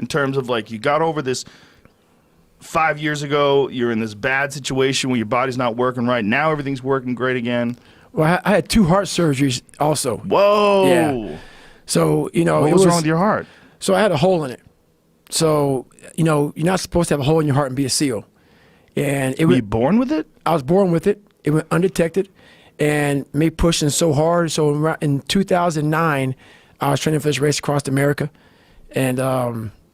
in terms of like you got over this 5 years ago, you're in this bad situation where your body's not working right. Now everything's working great again. Well, I had 2 heart surgeries also. Whoa. Yeah. So, you know. What was wrong with your heart? So I had a hole in it. So, you know, you're not supposed to have a hole in your heart and be a SEAL. And Were you born with it? I was born with it. It went undetected and me pushing so hard. So in 2009, I was training for this race across America. And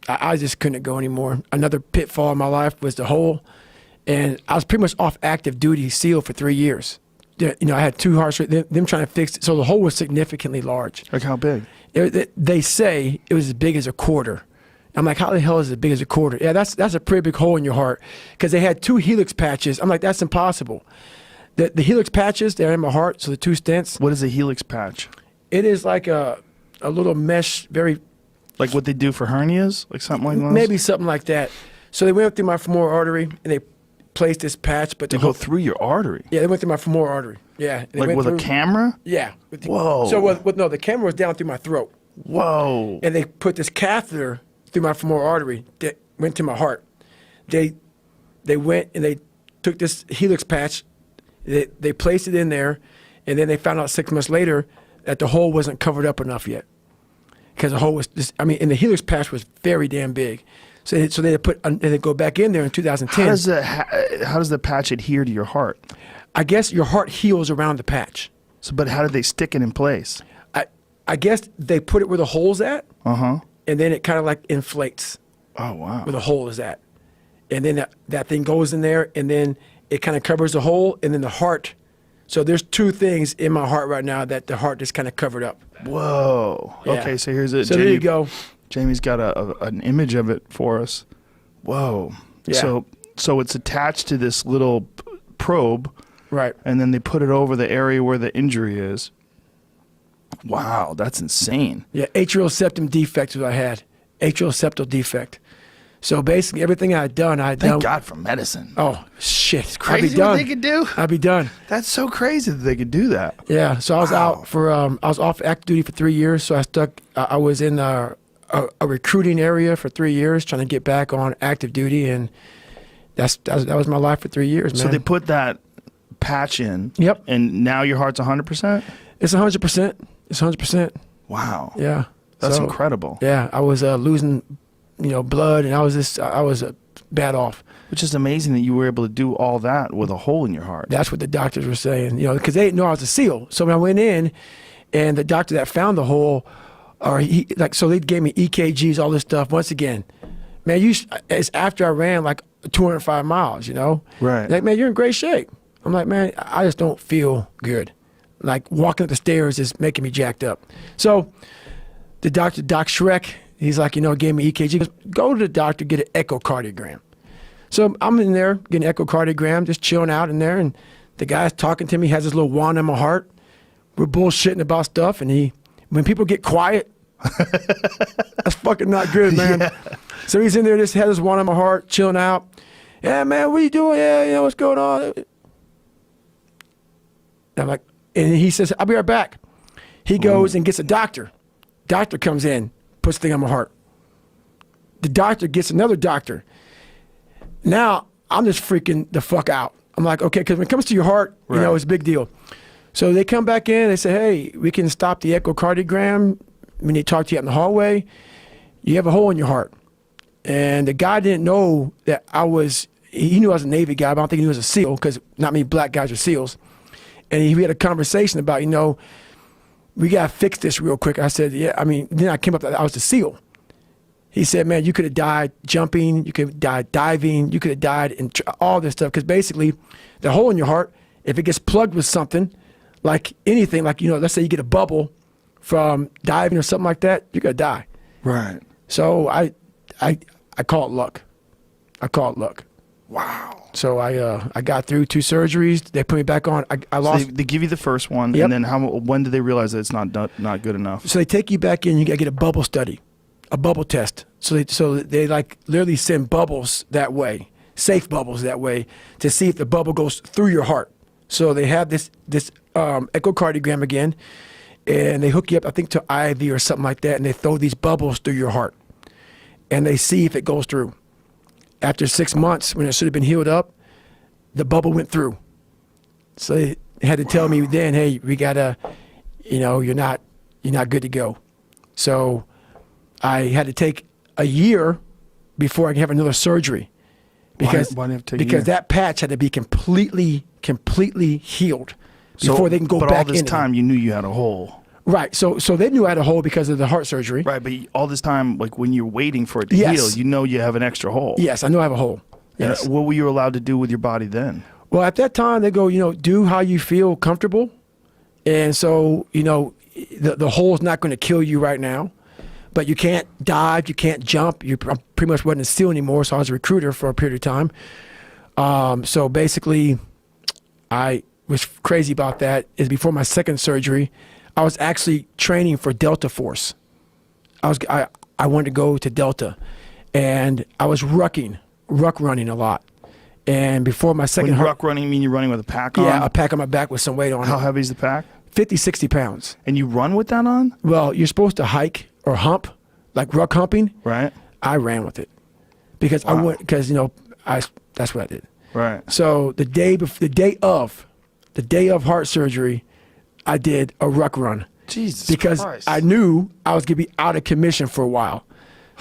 I just couldn't go anymore. Another pitfall in my life was the hole. And I was pretty much off active duty SEAL for 3 years. You know, I had 2 heart surgeries, them trying to fix it. So the hole was significantly large. Like how big? They say it was as big as a quarter. I'm like, how the hell is it as big as a quarter? Yeah, that's a pretty big hole in your heart. Because they had 2 helix patches. I'm like, that's impossible. The helix patches, they're in my heart, so the 2 stents. What is a helix patch? It is like a little mesh, very... Like what they do for hernias? Like something like that? Maybe something like that. So they went up through my femoral artery, and they placed this patch. But they go through your artery? Yeah, they went through my femoral artery. Yeah. Like with a camera? Yeah. Whoa. So no, the camera was down through my throat. Whoa. And they put this catheter through my femoral artery that went to my heart. They went and they took this helix patch, they placed it in there, and then they found out 6 months later that the hole wasn't covered up enough yet. Because the hole was just, I mean, and the helix patch was very damn big. So they go back in there in 2010. How does the patch adhere to your heart? I guess your heart heals around the patch. So, but how did they stick it in place? I guess they put it where the hole's at. Uh-huh. And then it kind of like inflates. Oh, wow. Where the hole is at. And then that thing goes in there, and then it kind of covers the hole, and then the heart. So there's 2 things in my heart right now that the heart just kind of covered up. Whoa. Yeah. Okay, so here's it. So there you go. Jamie's got an image of it for us. Whoa. Yeah. So it's attached to this little probe. Right. And then they put it over the area where the injury is. Wow, that's insane. Yeah, atrial septum defect is what I had. Atrial septal defect. So basically everything I had done, Thank God for medicine. Oh, shit. It's crazy I'd be done. what they could do. I'd be done. That's so crazy that they could do that. Yeah, so I was out for, I was off active duty for 3 years, so I was in a recruiting area for 3 years trying to get back on active duty, and that was my life for 3 years, man. So they put that patch in. Yep. And now your heart's 100%? It's 100%. It's 100%. Wow. Yeah. That's incredible. Yeah, I was losing, blood, and I was bad off. Which is amazing that you were able to do all that with a hole in your heart. That's what the doctors were saying, because they didn't know I was a SEAL. So when I went in, and the doctor that found the hole, so they gave me EKGs, all this stuff. Once again, man, it's after I ran like 205 miles, Right. Like, man, you're in great shape. I'm like, man, I just don't feel good. Like walking up the stairs is making me jacked up. So the doctor, Doc Shrek, he's like, gave me EKG. He goes, go to the doctor, get an echocardiogram. So I'm in there getting an echocardiogram, just chilling out in there, and the guy's talking to me, has his little wand in my heart. We're bullshitting about stuff, and when people get quiet, that's fucking not good, man. Yeah. So he's in there, just has his wand in my heart, chilling out. Yeah, man, what are you doing? Yeah, what's going on? And I'm like, and he says, I'll be right back. He goes and gets a doctor. Doctor comes in, puts the thing on my heart. The doctor gets another doctor. Now, I'm just freaking the fuck out. I'm like, okay, because when it comes to your heart, it's a big deal. So they come back in, they say, hey, we can stop the echocardiogram. We need to talk to you out in the hallway. You have a hole in your heart. And the guy didn't know that he knew I was a Navy guy, but I don't think he knew I was a SEAL, because not many black guys are SEAls. And we had a conversation about, we got to fix this real quick. I said, yeah, then I came up that I was a SEAL. He said, man, you could have died jumping, you could have died diving, you could have died in all this stuff. Because basically, the hole in your heart, if it gets plugged with something, like anything, like, let's say you get a bubble from diving or something like that, you're going to die. Right. So I call it luck. I call it luck. Wow. So I got through 2 surgeries. They put me back on. I lost. So they give you the first one, Yep. and then when did they realize that it's not good enough? So they take you back in. You got to get a bubble study, a bubble test. So they like literally send bubbles that way, safe bubbles that way, to see if the bubble goes through your heart. So they have this echocardiogram again, and they hook you up, I think, to IV or something like that, and they throw these bubbles through your heart. and they see if it goes through. After 6 months, when it should have been healed up, the bubble went through. So they had to tell me then, hey, we gotta, you're not good to go. So I had to take a year before I can have another surgery. Because Why do you have to take a year? that patch had to be completely healed before they can go but back all this in it. time, you knew you had a hole. Right. So they knew I had a hole because of the heart surgery. Right, but all this time, like when you're waiting for it to Yes. heal, you know you have an extra hole. Yes, I know I have a hole. And Yes. what were you allowed to do with your body then? Well, at that time, they go, do how you feel comfortable. And so, the hole's not going to kill you right now. But you can't dive, you can't jump. I pretty much wasn't a SEAL anymore, so I was a recruiter for a period of time. So basically, I was crazy about that. Is before my second surgery, I was actually training for Delta Force. I wanted to go to Delta, and I was ruck running a lot. And before my second When ruck running, you mean you're running with a pack on? yeah, a pack on my back with some weight on How it. heavy is the pack? 50, 60 pounds. And you run with that on? Well, you're supposed to hike or hump, like ruck humping. Right. I ran with it because Wow. that's what I did. Right. So the day of heart surgery, I did a ruck run Jesus because Christ. I knew I was gonna be out of commission for a while.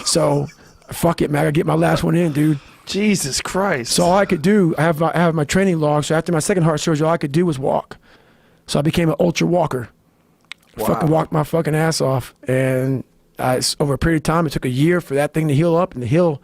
So fuck it, man. I gotta get my last one in, dude. Jesus Christ. So all I could do, I have my training log. So after my second heart surgery, all I could do was walk. So I became an ultra walker. Fucking walked my fucking ass off, and over a period of time, it took a year for that thing to heal up and to heal.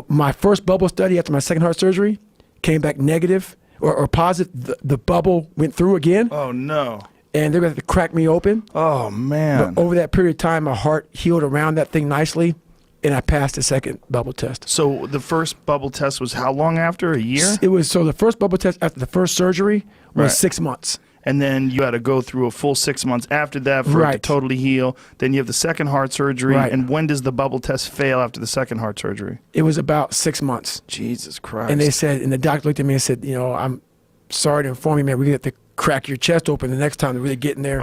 My first bubble study after my second heart surgery came back negative or positive. The bubble went through again, Oh no. and they're going to have to crack me open. Oh man. But over that period of time, my heart healed around that thing nicely, and I passed the second bubble test. So the first bubble test was how long after? A year? It was the first bubble test after the first surgery was Right. 6 months. And then you had to go through a full 6 months after that for it to Right. totally heal. Then you have the second heart surgery. Right. And when does the bubble test fail after the second heart surgery? It was about 6 months. Jesus Christ. And they said, and the doctor looked at me and said, I'm sorry to inform you, man, we're going to have to crack your chest open the next time to really get in there.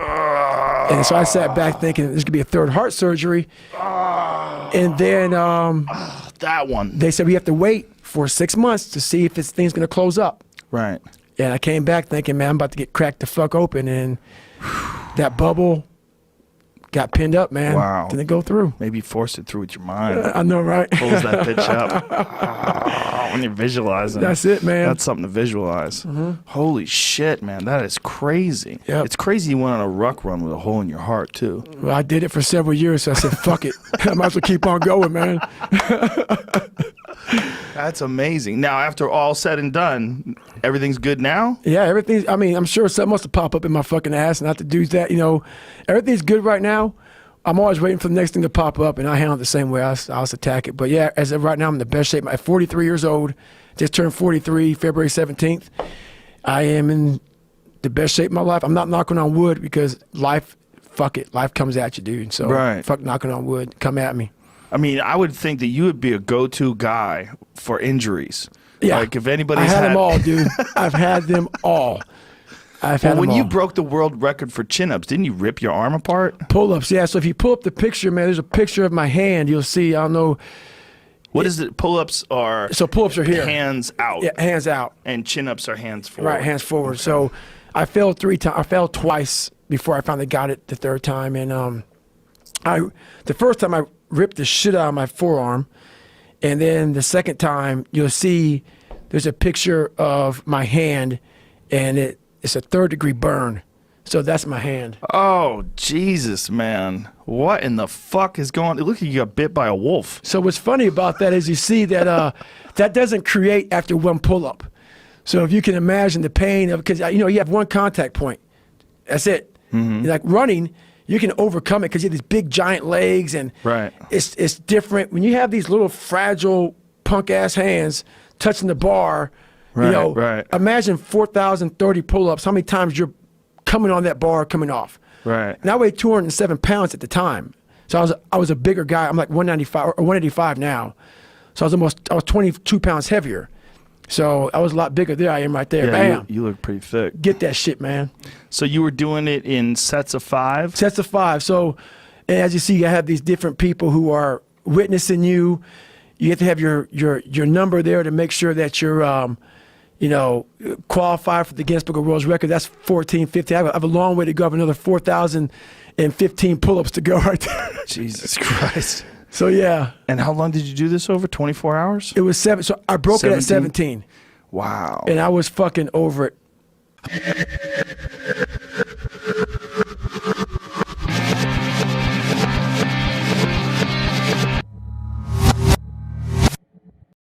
And so I sat back thinking this could be a third heart surgery. And then that one. they said we have to wait for 6 months to see if this thing's going to close up. Right. And I came back thinking, man, I'm about to get cracked the fuck open. And that bubble got pinned up, man. Wow. Didn't go through. Maybe you forced it through with your mind. I know, right? Pulls that bitch up. When you're visualizing. That's it, man. That's something to visualize. Holy shit, man. That is crazy. Yep. It's crazy you went on a ruck run with a hole in your heart, too. Well, I did it for several years, so I said, fuck it. I might as well keep on going, man. That's amazing. Now, after all said and done, everything's good now? Yeah, I'm sure something must have popped up in my fucking ass not to do that. Everything's good right now. I'm always waiting for the next thing to pop up, and I handle it the same way. I was attack it. But yeah, as of right now, I'm in the best shape. I'm 43 years old. Just turned 43 February 17th. I am in the best shape of my life. I'm not knocking on wood because life comes at you, dude. So Right. fuck knocking on wood. Come at me. I mean, I would think that you would be a go-to guy for injuries. Yeah. Like if anybody's I had them all, dude. I've had them all. I've had Well, when them you all. broke the world record for chin-ups, didn't you rip your arm apart? Pull-ups, yeah. So if you pull up the picture, man, there's a picture of my hand. You'll see, I don't know. What is it? Pull-ups are So pull-ups are here. hands out, Yeah, hands out. and chin-ups are hands forward. Right, hands forward. So I failed 3 times. I failed twice before I finally got it the third time. And the first time I ripped the shit out of my forearm. And then the second time, you'll see there's a picture of my hand, and it's a 3rd-degree burn. So that's my hand. Oh, Jesus, man. What in the fuck is going on? It looks like you got bit by a wolf. So what's funny about that is you see that that doesn't create after one pull-up. So if you can imagine the pain of, because you have one contact point. That's it. Like running, you can overcome it because you have these big giant legs, and Right. it's different. When you have these little fragile punk-ass hands touching the bar, Right. imagine 4,030 pull-ups, how many times you're coming on that bar, coming off. Right. And I weighed 207 pounds at the time. So I was a bigger guy. I'm like 195 or 185 now. So I was 22 pounds heavier. So I was a lot bigger there. I am right there. Yeah, Bam. you look pretty thick. Get that shit, man. So you were doing it in sets of 5? Sets of 5. So and as you see, I have these different people who are witnessing you. You have to have your number there to make sure that you're, qualified for the Guinness Book of World Records. That's 1450. I have a long way to go. I have another 4,015 pull-ups to go right there. Jesus Christ. So, yeah. And how long did you do this over? 24 hours? It was 7. So I broke it at 17. Wow. And I was fucking over it.